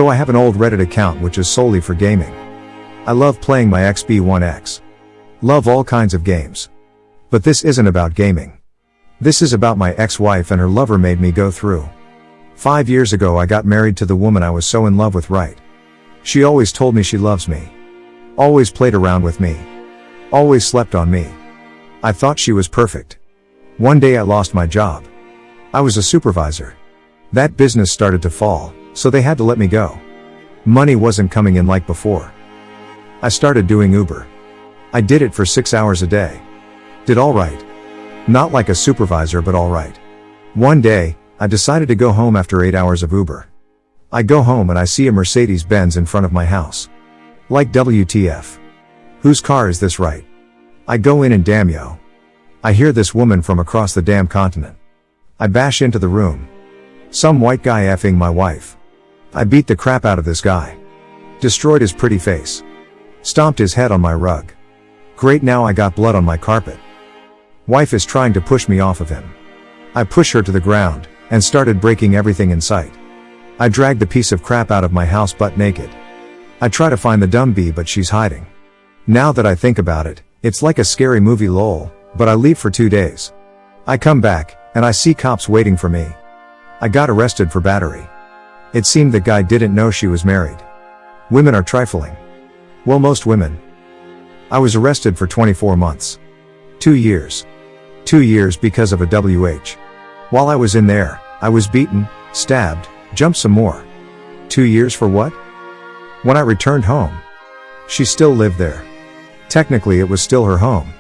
So I have an old Reddit account which is solely for gaming. I love playing my XB1X. Love all kinds of games. But this isn't about gaming. This is about my ex-wife and her lover made me go through. 5 years ago I got married to the woman I was so in love with, right? She always told me she loves me. Always played around with me. Always slept on me. I thought she was perfect. One day I lost my job. I was a supervisor. That business started to fall, so they had to let me go. Money wasn't coming in like before. I started doing Uber. I did it for 6 hours a day. Did alright. Not like a supervisor, but alright. One day, I decided to go home after 8 hours of Uber. I go home and I see a Mercedes-Benz in front of my house. Like WTF. Whose car is this, right? I go in and damn yo. I hear this woman from across the damn continent. I bash into the room. Some white guy effing my wife. I beat the crap out of this guy. Destroyed his pretty face. Stomped his head on my rug. Great, now I got blood on my carpet. Wife is trying to push me off of him. I push her to the ground, and started breaking everything in sight. I drag the piece of crap out of my house butt naked. I try to find the dumb bee, but she's hiding. Now that I think about it, it's like a scary movie, lol, but I leave for 2 days. I come back, and I see cops waiting for me. I got arrested for battery. It seemed the guy didn't know she was married. Women are trifling. Well, most women. I was arrested for 24 months. 2 years. 2 years because of a WH. While I was in there, I was beaten, stabbed, jumped some more. 2 years for what? When I returned home, she still lived there. Technically it was still her home.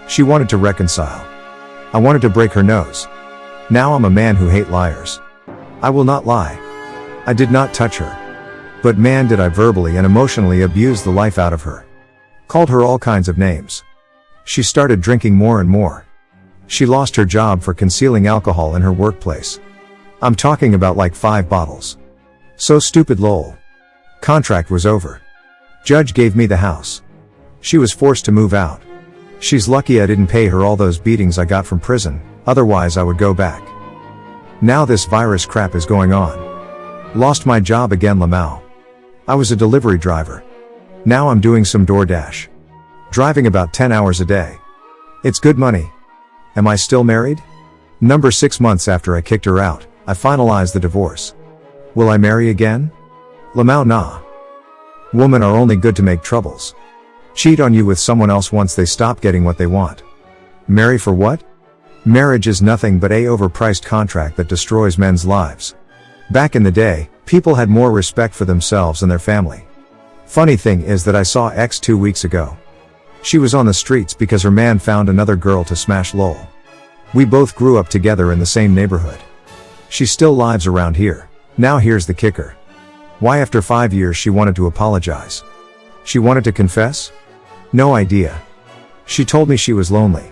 She wanted to reconcile. I wanted to break her nose. Now I'm a man who hate liars. I will not lie. I did not touch her. But man, did I verbally and emotionally abuse the life out of her. Called her all kinds of names. She started drinking more and more. She lost her job for concealing alcohol in her workplace. I'm talking about like 5 bottles. So stupid, lol. Contract was over. Judge gave me the house. She was forced to move out. She's lucky I didn't pay her all those beatings I got from prison, otherwise I would go back. Now this virus crap is going on. Lost my job again, Lamau. I was a delivery driver. Now I'm doing some DoorDash. Driving about 10 hours a day. It's good money. Am I still married? Number 6 months after I kicked her out, I finalized the divorce. Will I marry again? Lamau, nah. Women are only good to make troubles. Cheat on you with someone else once they stop getting what they want. Marry for what? Marriage is nothing but a overpriced contract that destroys men's lives. Back in the day, people had more respect for themselves and their family. Funny thing is that I saw X 2 weeks ago. She was on the streets because her man found another girl to smash, lol. We both grew up together in the same neighborhood. She still lives around here. Now here's the kicker. Why after 5 years she wanted to apologize? She wanted to confess? No idea. She told me she was lonely.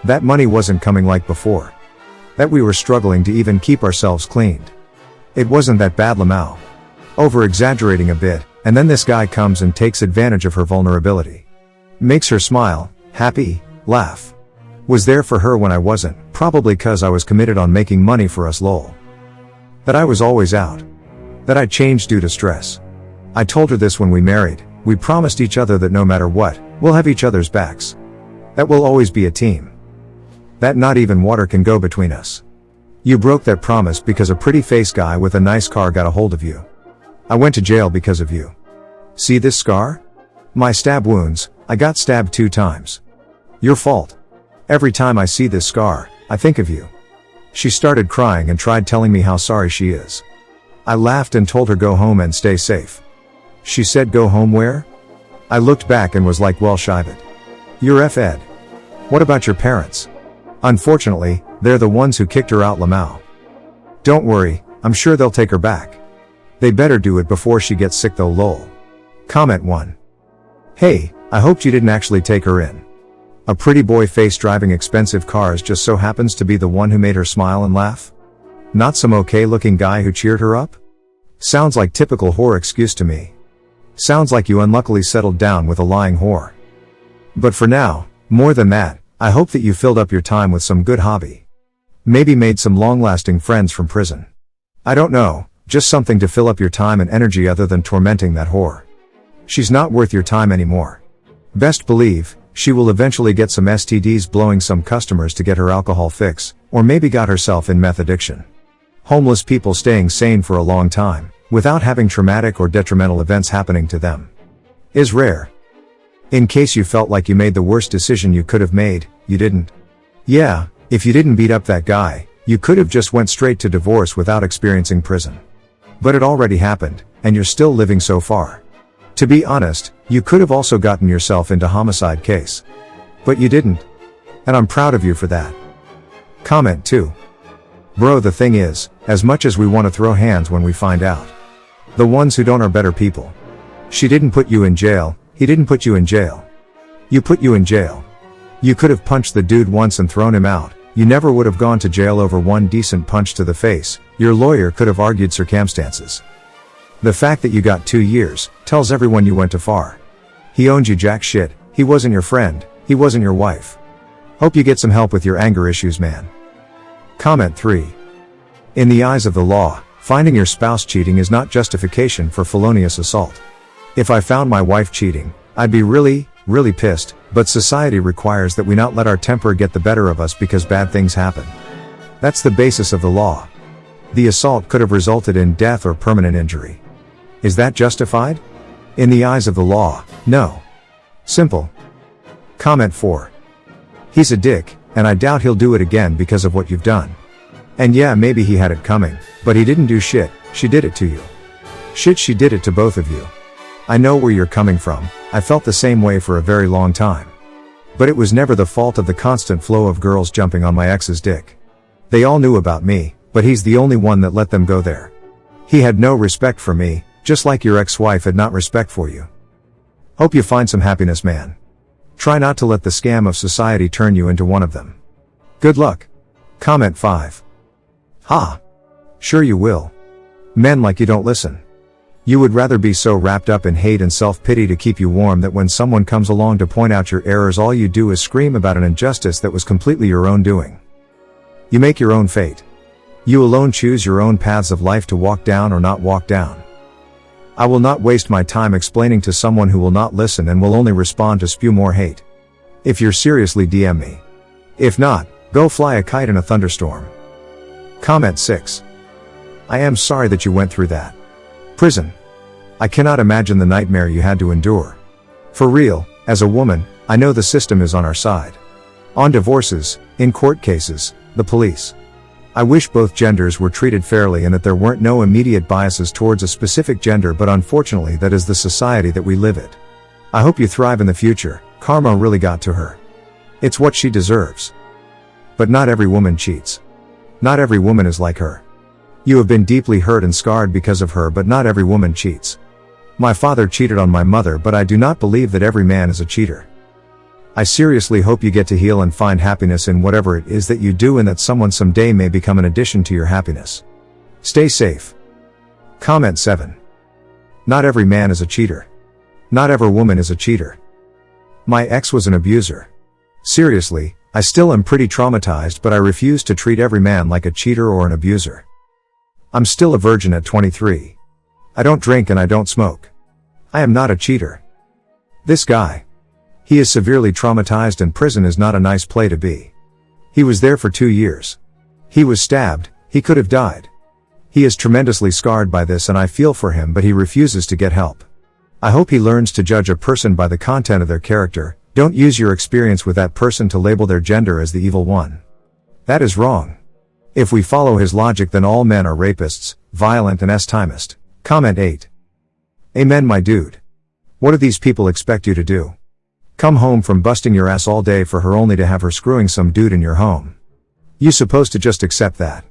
That money wasn't coming like before. That we were struggling to even keep ourselves cleaned. It wasn't that bad, Lamau. Over-exaggerating a bit, and then this guy comes and takes advantage of her vulnerability. Makes her smile, happy, laugh. Was there for her when I wasn't, probably cause I was committed on making money for us, lol. That I was always out. That I changed due to stress. I told her this when we married. We promised each other that no matter what, we'll have each other's backs. That we'll always be a team. That not even water can go between us. You broke that promise because a pretty face guy with a nice car got a hold of you. I went to jail because of you. See this scar? My stab wounds, I got stabbed 2 times. Your fault. Every time I see this scar, I think of you. She started crying and tried telling me how sorry she is. I laughed and told her go home and stay safe. She said go home where? I looked back and was like, well, shive it. You're F-ed. What about your parents? Unfortunately, they're the ones who kicked her out, Lamau. Don't worry, I'm sure they'll take her back. They better do it before she gets sick though, lol. Comment 1. Hey, I hoped you didn't actually take her in. A pretty boy face driving expensive cars just so happens to be the one who made her smile and laugh? Not some okay looking guy who cheered her up? Sounds like typical whore excuse to me. Sounds like you unluckily settled down with a lying whore. But for now, more than that, I hope that you filled up your time with some good hobby. Maybe made some long-lasting friends from prison. I don't know, just something to fill up your time and energy other than tormenting that whore. She's not worth your time anymore. Best believe, she will eventually get some STDs blowing some customers to get her alcohol fix, or maybe got herself in meth addiction. Homeless people staying sane for a long time, without having traumatic or detrimental events happening to them, is rare. In case you felt like you made the worst decision you could have made, you didn't. Yeah, if you didn't beat up that guy, you could have just went straight to divorce without experiencing prison. But it already happened, and you're still living so far. To be honest, you could have also gotten yourself into homicide case. But you didn't. And I'm proud of you for that. Comment 2. Bro, the thing is, as much as we want to throw hands when we find out, the ones who don't are better people. She didn't put you in jail, he didn't put you in jail. You put you in jail. You could have punched the dude once and thrown him out, you never would have gone to jail over one decent punch to the face, your lawyer could have argued circumstances. The fact that you got 2 years, tells everyone you went too far. He owned you jack shit, he wasn't your friend, he wasn't your wife. Hope you get some help with your anger issues, man. Comment 3. In the eyes of the law, finding your spouse cheating is not justification for felonious assault. If I found my wife cheating, I'd be really pissed, but society requires that we not let our temper get the better of us because bad things happen. That's the basis of the law. The assault could have resulted in death or permanent injury. Is that justified? In the eyes of the law, no. Simple. Comment 4. He's a dick, and I doubt he'll do it again because of what you've done. And yeah, maybe he had it coming, but he didn't do shit, she did it to you. Shit, she did it to both of you. I know where you're coming from, I felt the same way for a very long time. But it was never the fault of the constant flow of girls jumping on my ex's dick. They all knew about me, but he's the only one that let them go there. He had no respect for me, just like your ex-wife had not respect for you. Hope you find some happiness, man. Try not to let the scam of society turn you into one of them. Good luck. Comment 5. Ha! Sure you will. Men like you don't listen. You would rather be so wrapped up in hate and self-pity to keep you warm that when someone comes along to point out your errors all you do is scream about an injustice that was completely your own doing. You make your own fate. You alone choose your own paths of life to walk down or not walk down. I will not waste my time explaining to someone who will not listen and will only respond to spew more hate. If you're seriously, DM me. If not, go fly a kite in a thunderstorm. Comment 6. I am sorry that you went through that. Prison. I cannot imagine the nightmare you had to endure. For real, as a woman, I know the system is on our side. On divorces, in court cases, the police. I wish both genders were treated fairly and that there weren't no immediate biases towards a specific gender, but unfortunately that is the society that we live in. I hope you thrive in the future. Karma really got to her. It's what she deserves. But not every woman cheats. Not every woman is like her. You have been deeply hurt and scarred because of her, but not every woman cheats. My father cheated on my mother, but I do not believe that every man is a cheater. I seriously hope you get to heal and find happiness in whatever it is that you do, and that someone someday may become an addition to your happiness. Stay safe. Comment 7. Not every man is a cheater. Not every woman is a cheater. My ex was an abuser. Seriously, I still am pretty traumatized, but I refuse to treat every man like a cheater or an abuser. I'm still a virgin at 23. I don't drink and I don't smoke. I am not a cheater. This guy. He is severely traumatized and prison is not a nice place to be. He was there for 2 years. He was stabbed, he could have died. He is tremendously scarred by this and I feel for him, but he refuses to get help. I hope he learns to judge a person by the content of their character. Don't use your experience with that person to label their gender as the evil one. That is wrong. If we follow his logic, then all men are rapists, violent and S-timist. Comment 8. Amen, my dude. What do these people expect you to do? Come home from busting your ass all day for her only to have her screwing some dude in your home? You supposed to just accept that?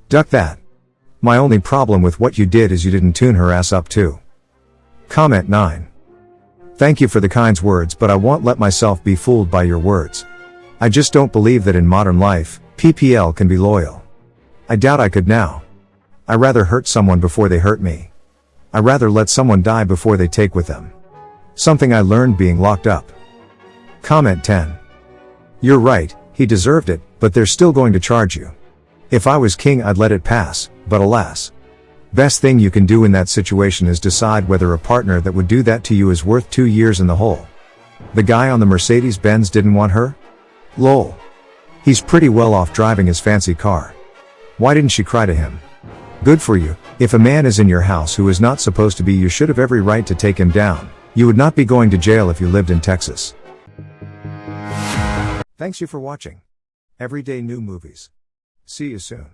Duck that. My only problem with what you did is you didn't tune her ass up too. Comment 9. Thank you for the kind words, but I won't let myself be fooled by your words. I just don't believe that in modern life, PPL can be loyal. I doubt I could now. I rather hurt someone before they hurt me. I rather let someone die before they take with them. Something I learned being locked up. Comment 10. You're right, he deserved it, but they're still going to charge you. If I was king I'd let it pass, but alas. Best thing you can do in that situation is decide whether a partner that would do that to you is worth 2 years in the hole. The guy on the Mercedes-Benz didn't want her? Lol. He's pretty well off driving his fancy car. Why didn't she cry to him? Good for you. If a man is in your house who is not supposed to be, you should have every right to take him down. You would not be going to jail if you lived in Texas. Thanks you for watching. Everyday new movies. See you soon.